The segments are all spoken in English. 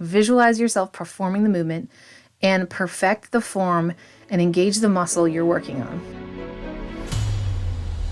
Visualize yourself performing the movement and perfect the form and engage the muscle you're working on.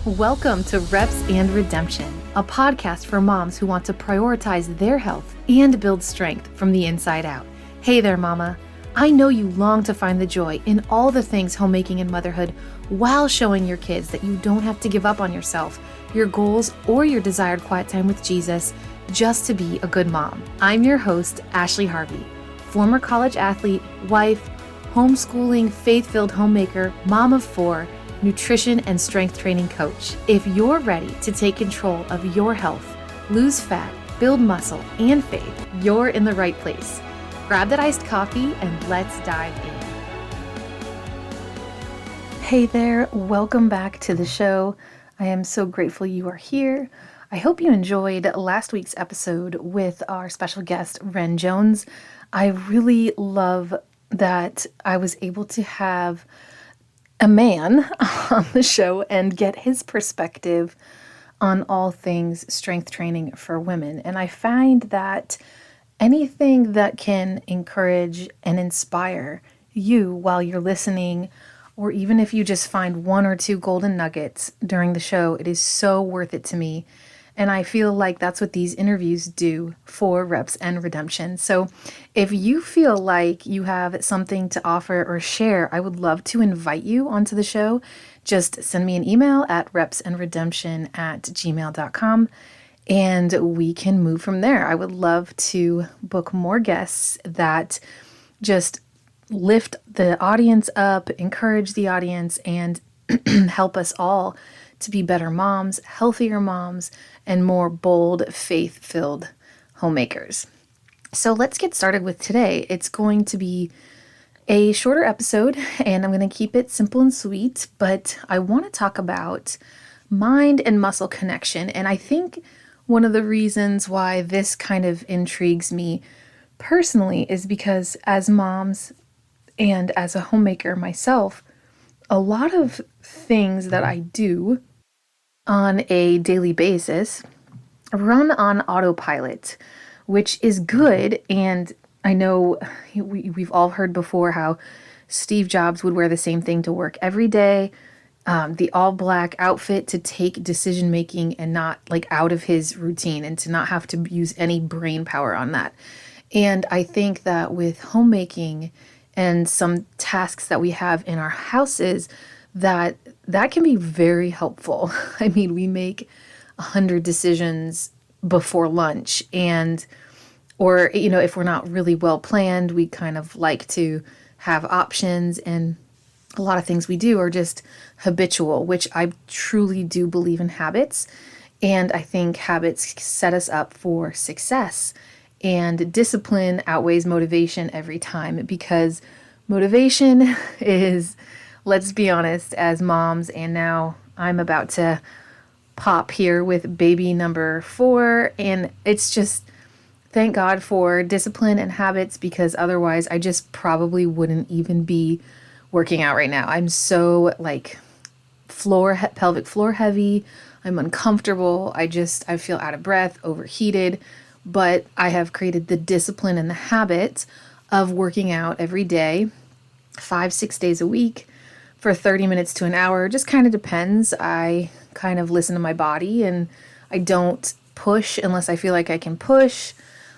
Welcome to Reps and Redemption, a podcast for moms who want to prioritize their health and build strength from the inside out. Hey there, mama. I know you long to find the joy in all the things homemaking and motherhood while showing your kids that you don't have to give up on yourself, your goals, or your desired quiet time with Jesus just to be a good mom. I'm your host, Ashley Harvey, former college athlete, wife, homeschooling, faith-filled homemaker, mom of 4, nutrition and strength training coach. If you're ready to take control of your health, lose fat, build muscle, and faith, you're in the right place. Grab that iced coffee and let's dive in. Hey there, welcome back to the show. I am so grateful you are here. I hope you enjoyed last week's episode with our special guest, Ren Jones. I really love that I was able to have a man on the show and get his perspective on all things strength training for women. And I find that anything that can encourage and inspire you while you're listening, or even if you just find 1 or 2 golden nuggets during the show, it is so worth it to me. And I feel like that's what these interviews do for Reps and Redemption. So if you feel like you have something to offer or share, I would love to invite you onto the show. Just send me an email at repsandredemption@gmail.com. And we can move from there. I would love to book more guests that just lift the audience up, encourage the audience, and help us all to be better moms, healthier moms, and more bold, faith-filled homemakers. So let's get started with today. It's going to be a shorter episode, and I'm going to keep it simple and sweet, but I want to talk about mind and muscle connection. And I think one of the reasons why this kind of intrigues me personally is because as moms and as a homemaker myself, a lot of things that I do on a daily basis run on autopilot, which is good. And I know we've all heard before how Steve Jobs would wear the same thing to work every day. The all black outfit to take decision making and not like out of his routine and to not have to use any brain power on that. And I think that with homemaking and some tasks that we have in our houses, that can be very helpful. I mean, we make 100 decisions before lunch, or if we're not really well planned, we kind of like to have options, and a lot of things we do are just habitual, which I truly do believe in habits. And I think habits set us up for success. And discipline outweighs motivation every time, because motivation is, let's be honest, as moms, and now I'm about to pop here with baby number 4. And it's just, thank God for discipline and habits, because otherwise I just probably wouldn't even be working out right now. I'm so pelvic floor heavy. I'm uncomfortable. I feel out of breath, overheated, but I have created the discipline and the habit of working out every day, 5-6 days a week for 30 minutes to an hour. Just kind of depends. I kind of listen to my body, and I don't push unless I feel like I can push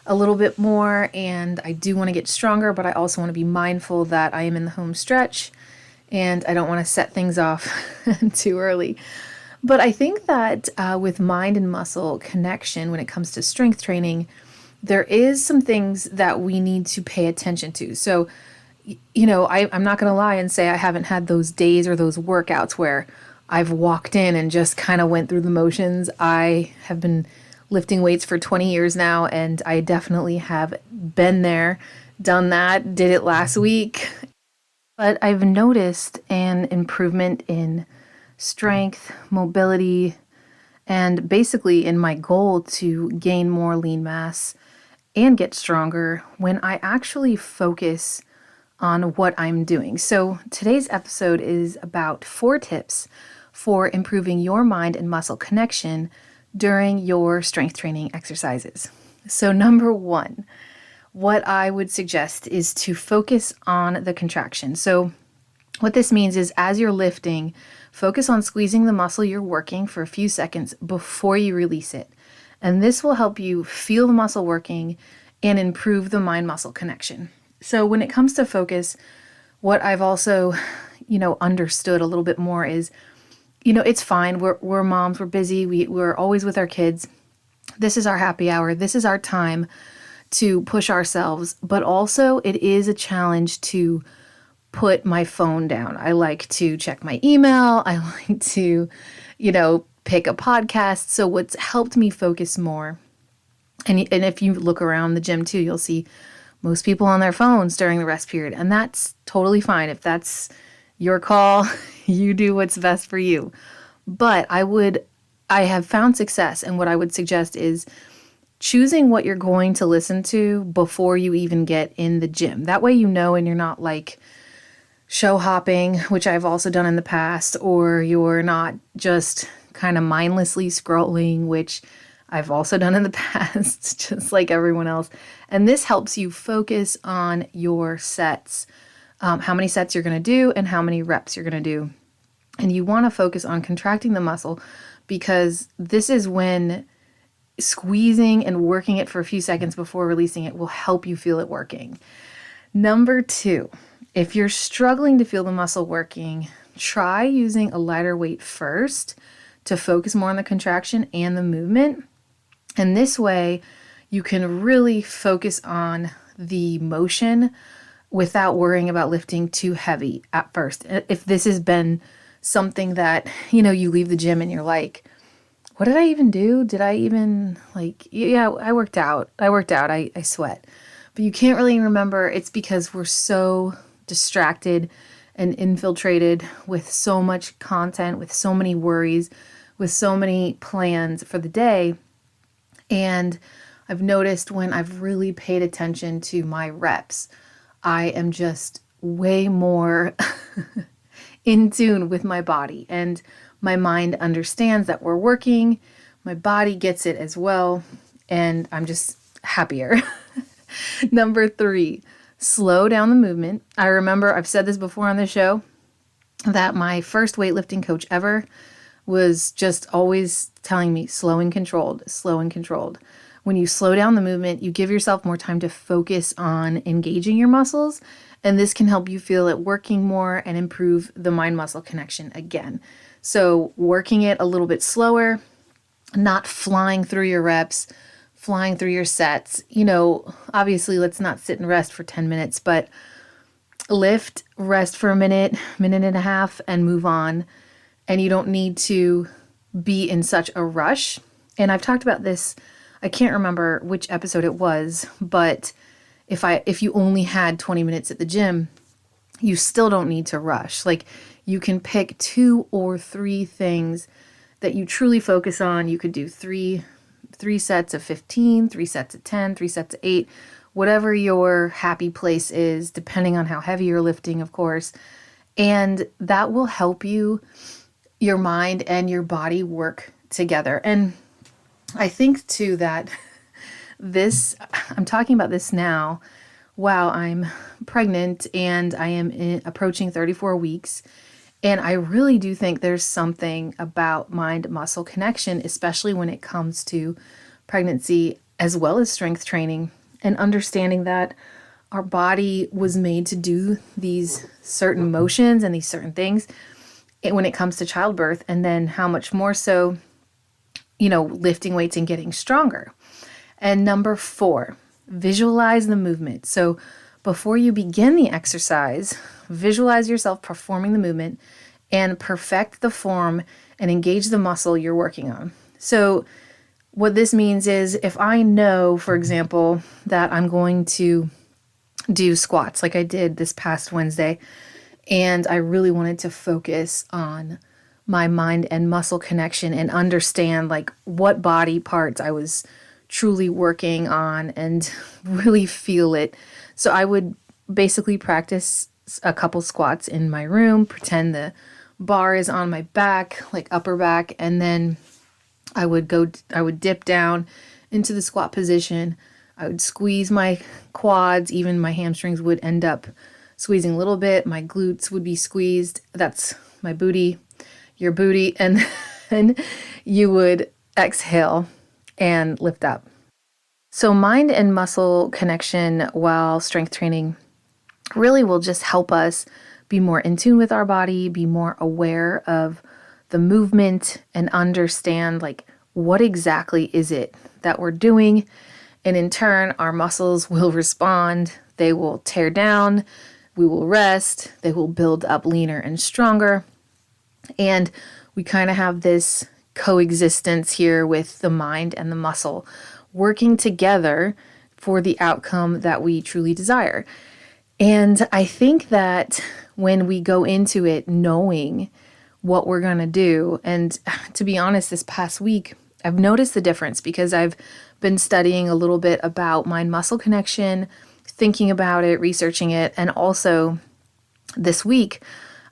a little bit more, and I do want to get stronger, but I also want to be mindful that I am in the home stretch and I don't want to set things off too early. But I think that with mind and muscle connection, when it comes to strength training, there is some things that we need to pay attention to. So, I'm not going to lie and say I haven't had those days or those workouts where I've walked in and just kind of went through the motions. I have been lifting weights for 20 years now, and I definitely have been there, done that, did it last week. But I've noticed an improvement in strength, mobility, and basically in my goal to gain more lean mass and get stronger when I actually focus on what I'm doing. So today's episode is about 4 tips for improving your mind and muscle connection during your strength training exercises. So number 1, what I would suggest is to focus on the contraction. So what this means is as you're lifting, focus on squeezing the muscle you're working for a few seconds before you release it. And this will help you feel the muscle working and improve the mind-muscle connection. So when it comes to focus, what I've also, understood a little bit more is, it's fine. We're moms, we're busy, we're always with our kids. This is our happy hour. This is our time to push ourselves. But also it is a challenge to put my phone down. I like to check my email. I like to, pick a podcast. So what's helped me focus more, and if you look around the gym too, you'll see most people on their phones during the rest period. And that's totally fine. If that's your call, you do what's best for you. But I have found success. And what I would suggest is choosing what you're going to listen to before you even get in the gym. That way, and you're not like show hopping, which I've also done in the past, or you're not just kind of mindlessly scrolling, which I've also done in the past, just like everyone else. And this helps you focus on your sets, how many sets you're going to do and how many reps you're going to do. And you want to focus on contracting the muscle because this is when squeezing and working it for a few seconds before releasing it will help you feel it working. Number 2, if you're struggling to feel the muscle working, try using a lighter weight first to focus more on the contraction and the movement. And this way, you can really focus on the motion without worrying about lifting too heavy at first. If this has been something that, you leave the gym and you're like, what did I even do? Did I even I worked out. I sweat. But you can't really remember. It's because we're so distracted and infiltrated with so much content, with so many worries, with so many plans for the day. And I've noticed when I've really paid attention to my reps, I am just way more in tune with my body, and my mind understands that we're working. My body gets it as well, and I'm just happier. Number 3, slow down the movement. I remember I've said this before on the show that my first weightlifting coach ever was just always telling me slow and controlled, slow and controlled. When you slow down the movement, you give yourself more time to focus on engaging your muscles, and this can help you feel it working more and improve the mind-muscle connection again. So working it a little bit slower, not flying through your reps, flying through your sets. Obviously let's not sit and rest for 10 minutes, but lift, rest for a minute and a half, and move on. And you don't need to be in such a rush. And I've talked about this, I can't remember which episode it was, but if you only had 20 minutes at the gym, you still don't need to rush. Like, you can pick 2 or 3 things that you truly focus on. You could do three sets of 15, 3 sets of 10, 3 sets of 8, whatever your happy place is, depending on how heavy you're lifting, of course. And that will help your mind and your body work together. And I think too that I'm talking about this now while I'm pregnant and I am approaching 34 weeks. And I really do think there's something about mind-muscle connection, especially when it comes to pregnancy as well as strength training, and understanding that our body was made to do these certain motions and these certain things when it comes to childbirth, and then how much more so, lifting weights and getting stronger. And number 4, visualize the movement. So before you begin the exercise, visualize yourself performing the movement and perfect the form and engage the muscle you're working on. So what this means is if I know, for example, that I'm going to do squats like I did this past Wednesday, and I really wanted to focus on my mind and muscle connection and understand like what body parts I was truly working on and really feel it. So I would basically practice a couple squats in my room, pretend the bar is on my back, like upper back, and then I would dip down into the squat position. I would squeeze my quads, even my hamstrings would end up squeezing a little bit. My glutes would be squeezed. That's my booty, your booty. And then you would exhale and lift up. So mind and muscle connection while strength training really will just help us be more in tune with our body, be more aware of the movement, and understand like what exactly is it that we're doing. And in turn, our muscles will respond. They will tear down. We will rest. They will build up leaner and stronger. And we kind of have this coexistence here with the mind and the muscle working together for the outcome that we truly desire. And I think that when we go into it knowing what we're going to do, and to be honest, this past week, I've noticed the difference because I've been studying a little bit about mind-muscle connection, thinking about it, researching it, and also this week,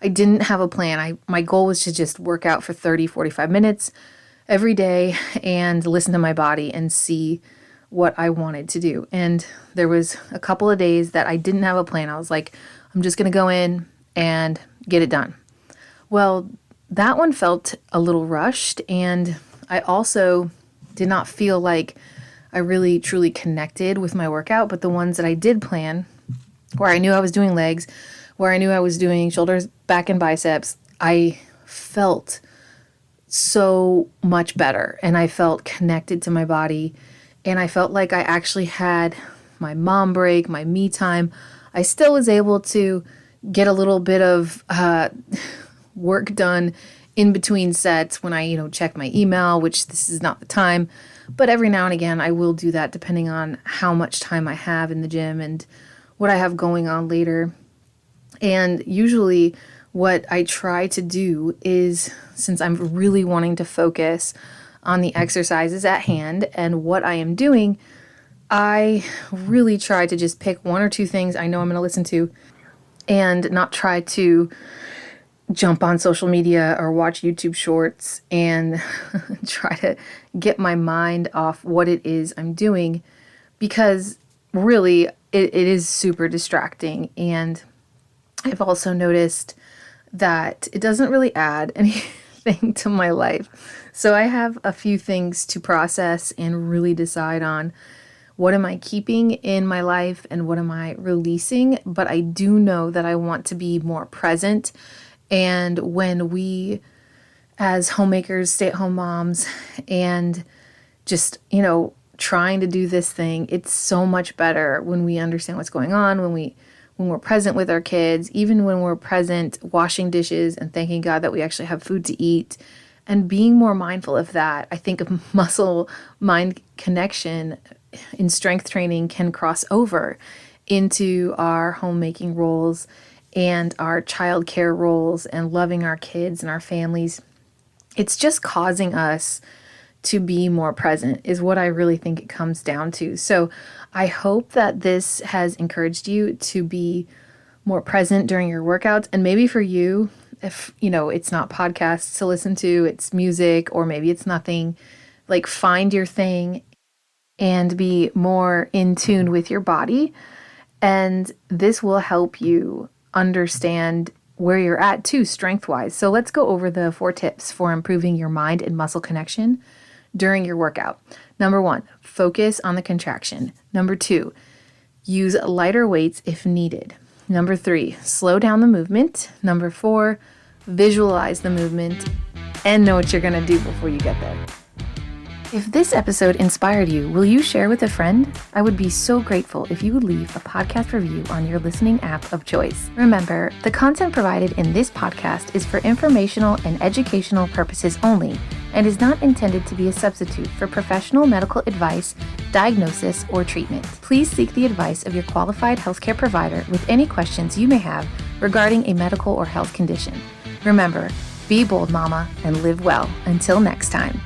I didn't have a plan. My goal was to just work out for 30, 45 minutes every day and listen to my body and see what I wanted to do. And there was a couple of days that I didn't have a plan. I was like, I'm just going to go in and get it done. Well, that one felt a little rushed, and I also did not feel like I really truly connected with my workout. But the ones that I did plan, where I knew I was doing legs, where I knew I was doing shoulders, back, and biceps, I felt so much better, and I felt connected to my body, and I felt like I actually had my mom break, my me time. I still was able to get a little bit of work done in between sets when I, check my email, which this is not the time, but every now and again I will do that depending on how much time I have in the gym and what I have going on later. And usually what I try to do is, since I'm really wanting to focus on the exercises at hand and what I am doing, I really try to just pick one or two things I know I'm going to listen to and not try to jump on social media or watch YouTube shorts and try to get my mind off what it is I'm doing, because really it is super distracting. And I've also noticed that it doesn't really add anything to my life. So I have a few things to process and really decide on. What am I keeping in my life and what am I releasing? But I do know that I want to be more present. And when we, as homemakers, stay-at-home moms, and just, trying to do this thing, it's so much better when we understand what's going on, when we're present with our kids, even when we're present washing dishes and thanking God that we actually have food to eat, and being more mindful of that. I think a muscle-mind connection in strength training can cross over into our homemaking roles and our childcare roles and loving our kids and our families. It's just causing us to be more present is what I really think it comes down to. So I hope that this has encouraged you to be more present during your workouts. And maybe for you, if it's not podcasts to listen to, it's music, or maybe it's nothing, like find your thing and be more in tune with your body. And this will help you understand where you're at too, strength-wise. So let's go over the 4 tips for improving your mind and muscle connection during your workout. Number 1, focus on the contraction. Number 2, use lighter weights if needed. Number 3, slow down the movement. Number 4, visualize the movement and know what you're going to do before you get there. If this episode inspired you, will you share with a friend? I would be so grateful if you would leave a podcast review on your listening app of choice. Remember, the content provided in this podcast is for informational and educational purposes only and is not intended to be a substitute for professional medical advice, diagnosis, or treatment. Please seek the advice of your qualified healthcare provider with any questions you may have regarding a medical or health condition. Remember, be bold, mama, and live well. Until next time.